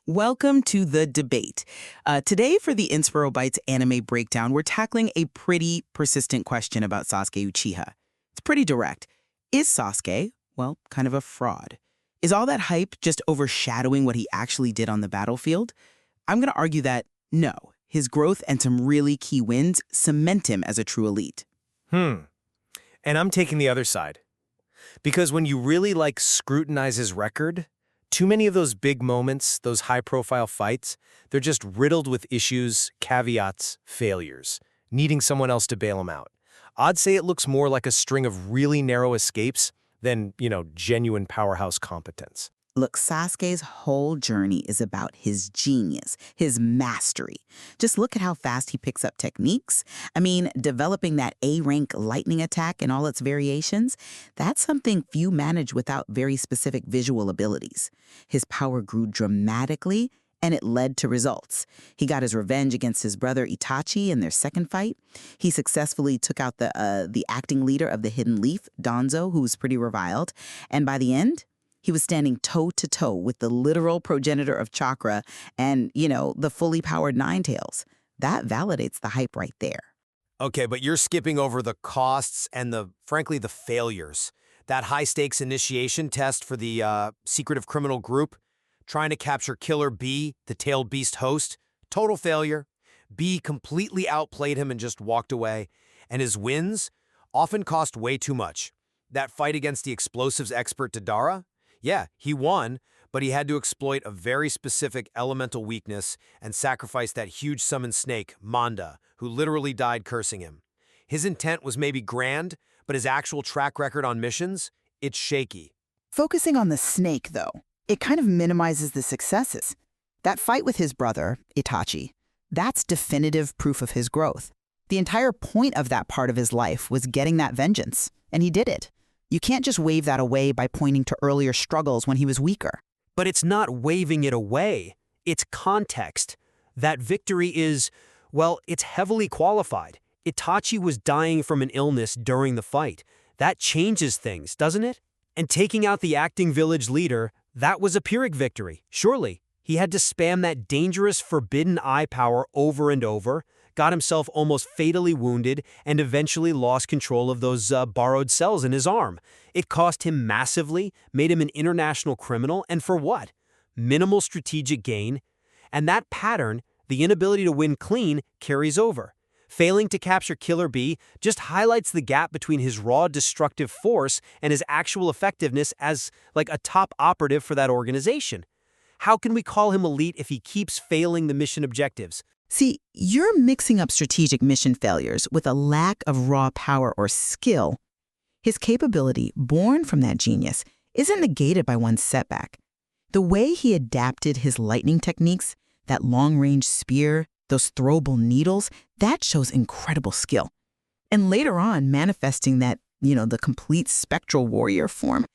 Welcome to the debate. Today, for the Inspiro Bites anime breakdown, we're tackling a pretty persistent question about Sasuke Uchiha. It's pretty direct. Is Sasuke, well, kind of a fraud? Is all that hype just overshadowing what he actually did on the battlefield? I'm going to argue that no, his growth and some really key wins cement him as a true elite. And I'm taking the other side. Because when you really scrutinize his record, too many of those big moments, those high-profile fights, they're just riddled with issues, caveats, failures, needing someone else to bail him out. I'd say it looks more like a string of really narrow escapes than, genuine powerhouse competence. Look, Sasuke's whole journey is about his genius, his mastery. Just look at how fast he picks up techniques. I mean, developing that A-rank lightning attack and all its variations, that's something few manage without very specific visual abilities. His power grew dramatically, and it led to results. He got his revenge against his brother Itachi in their second fight. He successfully took out the acting leader of the Hidden Leaf, Danzo, who was pretty reviled. And by the end, he was standing toe-to-toe with the literal progenitor of chakra and, the fully powered Nine Tails. That validates the hype right there. Okay, but you're skipping over the costs and frankly, the failures. That high-stakes initiation test for the secretive criminal group, trying to capture Killer B, the tailed beast host, total failure. B completely outplayed him and just walked away. And his wins often cost way too much. That fight against the explosives expert Deidara? Yeah, he won, but he had to exploit a very specific elemental weakness and sacrifice that huge summoned snake, Manda, who literally died cursing him. His intent was maybe grand, but his actual track record on missions, it's shaky. Focusing on the snake, though, it kind of minimizes the successes. That fight with his brother, Itachi, that's definitive proof of his growth. The entire point of that part of his life was getting that vengeance, and he did it. You can't just wave that away by pointing to earlier struggles when he was weaker. But it's not waving it away. It's context. That victory is, well, it's heavily qualified. Itachi was dying from an illness during the fight. That changes things, doesn't it? And taking out the acting village leader, that was a Pyhrric victory, surely. He had to spam that dangerous forbidden eye power over and over, got himself almost fatally wounded, and eventually lost control of those borrowed cells in his arm. It cost him massively, made him an international criminal, and for what? Minimal strategic gain. And that pattern, the inability to win clean, carries over. Failing to capture Killer B just highlights the gap between his raw destructive force and his actual effectiveness as a top operative for that organization. How can we call him elite if he keeps failing the mission objectives? See, you're mixing up strategic mission failures with a lack of raw power or skill. His capability, born from that genius, isn't negated by one setback. The way he adapted his lightning techniques, that long-range spear, those throwable needles, that shows incredible skill. And later on, manifesting that, the complete spectral warrior form,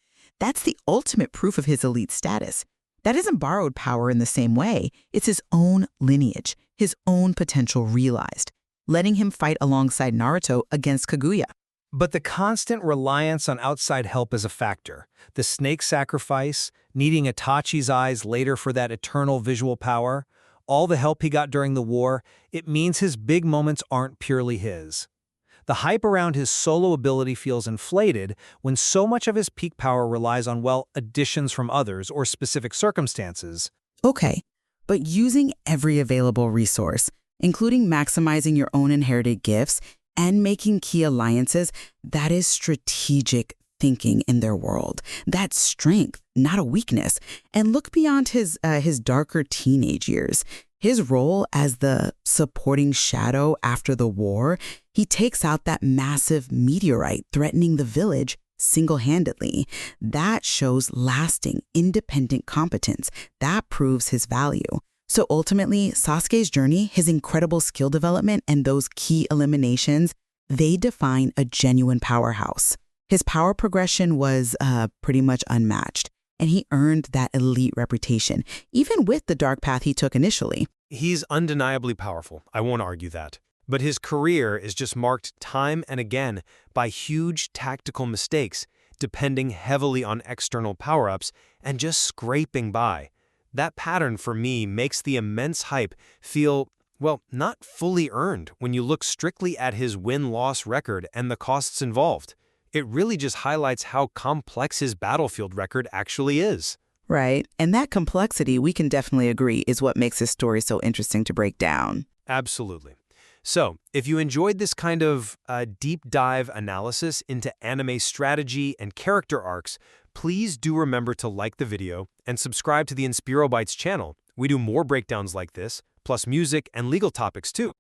that's the ultimate proof of his elite status. That isn't borrowed power in the same way. It's his own lineage, his own potential realized, letting him fight alongside Naruto against Kaguya. But the constant reliance on outside help is a factor. The snake sacrifice, needing Itachi's eyes later for that eternal visual power, all the help he got during the war, it means his big moments aren't purely his. The hype around his solo ability feels inflated when so much of his peak power relies on, additions from others or specific circumstances. Okay, but using every available resource, including maximizing your own inherited gifts and making key alliances, that is strategic thinking in their world. That's strength, not a weakness. And look beyond his darker teenage years. His role as the supporting shadow after the war, he takes out that massive meteorite threatening the village single-handedly. That shows lasting, independent competence. That proves his value. So ultimately, Sasuke's journey, his incredible skill development, and those key eliminations, they define a genuine powerhouse. His power progression was pretty much unmatched, and he earned that elite reputation, even with the dark path he took initially. He's undeniably powerful, I won't argue that. But his career is just marked time and again by huge tactical mistakes, depending heavily on external power-ups and just scraping by. That pattern, for me, makes the immense hype feel, well, not fully earned when you look strictly at his win-loss record and the costs involved. It really just highlights how complex his battlefield record actually is. Right. And that complexity, we can definitely agree, is what makes this story so interesting to break down. Absolutely. So, if you enjoyed this kind of deep dive analysis into anime strategy and character arcs, please do remember to like the video and subscribe to the Inspirobytes channel. We do more breakdowns like this, plus music and legal topics too.